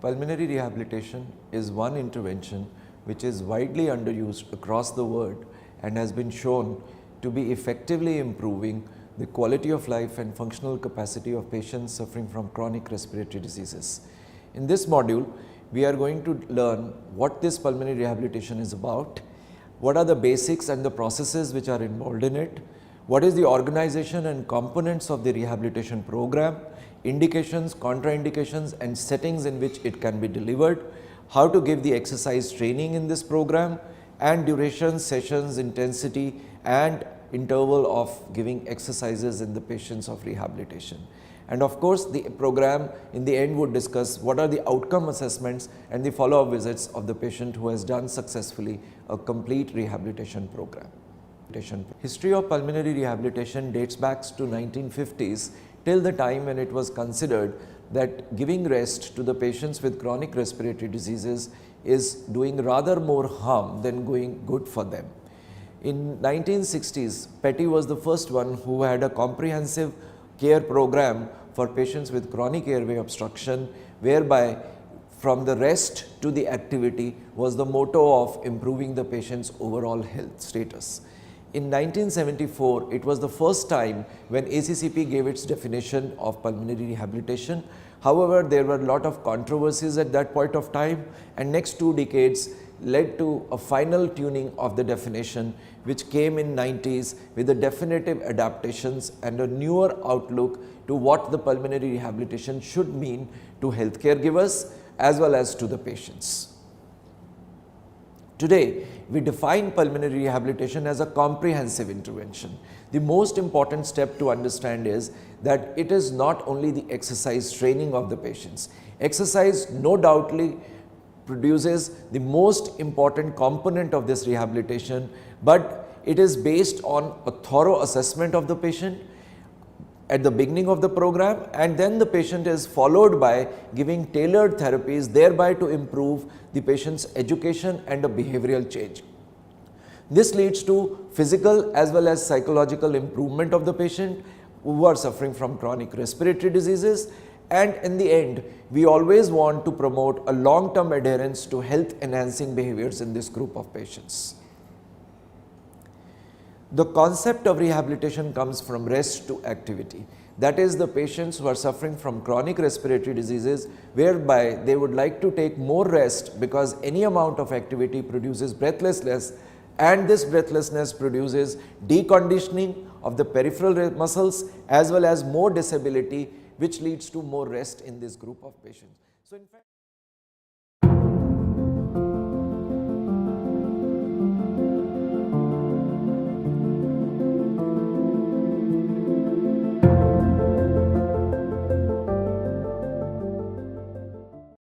Pulmonary rehabilitation is one intervention which is widely underused across the world and has been shown to be effectively improving the quality of life and functional capacity of patients suffering from chronic respiratory diseases. In this module, we are going to learn what this pulmonary rehabilitation is about, what are the basics and the processes which are involved in it, what is the organization and components of the rehabilitation program, indications, contraindications and settings in which it can be delivered, how to give the exercise training in this program, and duration, sessions, intensity and interval of giving exercises in the patients of rehabilitation. And of course, the program in the end would discuss what are the outcome assessments and the follow-up visits of the patient who has done successfully a complete rehabilitation program. History of pulmonary rehabilitation dates back to 1950s till the time when it was considered that giving rest to the patients with chronic respiratory diseases is doing rather more harm than doing good for them. In 1960s, Petty was the first one who had a comprehensive care program for patients with chronic airway obstruction, whereby from the rest to the activity was the motto of improving the patient's overall health status. In 1974, it was the first time when ACCP gave its definition of pulmonary rehabilitation. However, there were a lot of controversies at that point of time, and next 2 decades led to a final tuning of the definition, which came in 90s with the definitive adaptations and a newer outlook to what the pulmonary rehabilitation should mean to healthcare givers as well as to the patients. Today, we define pulmonary rehabilitation as a comprehensive intervention. The most important step to understand is that it is not only the exercise training of the patients. Exercise no doubtly produces the most important component of this rehabilitation, but it is based on a thorough assessment of the patient at the beginning of the program, and then the patient is followed by giving tailored therapies, thereby to improve the patient's education and a behavioral change. This leads to physical as well as psychological improvement of the patient who are suffering from chronic respiratory diseases, and in the end, we always want to promote a long-term adherence to health-enhancing behaviors in this group of patients. The concept of rehabilitation comes from rest to activity. That is, the patients who are suffering from chronic respiratory diseases, whereby they would like to take more rest because any amount of activity produces breathlessness, and this breathlessness produces deconditioning of the peripheral muscles as well as more disability, which leads to more rest in this group of patients. So in fact,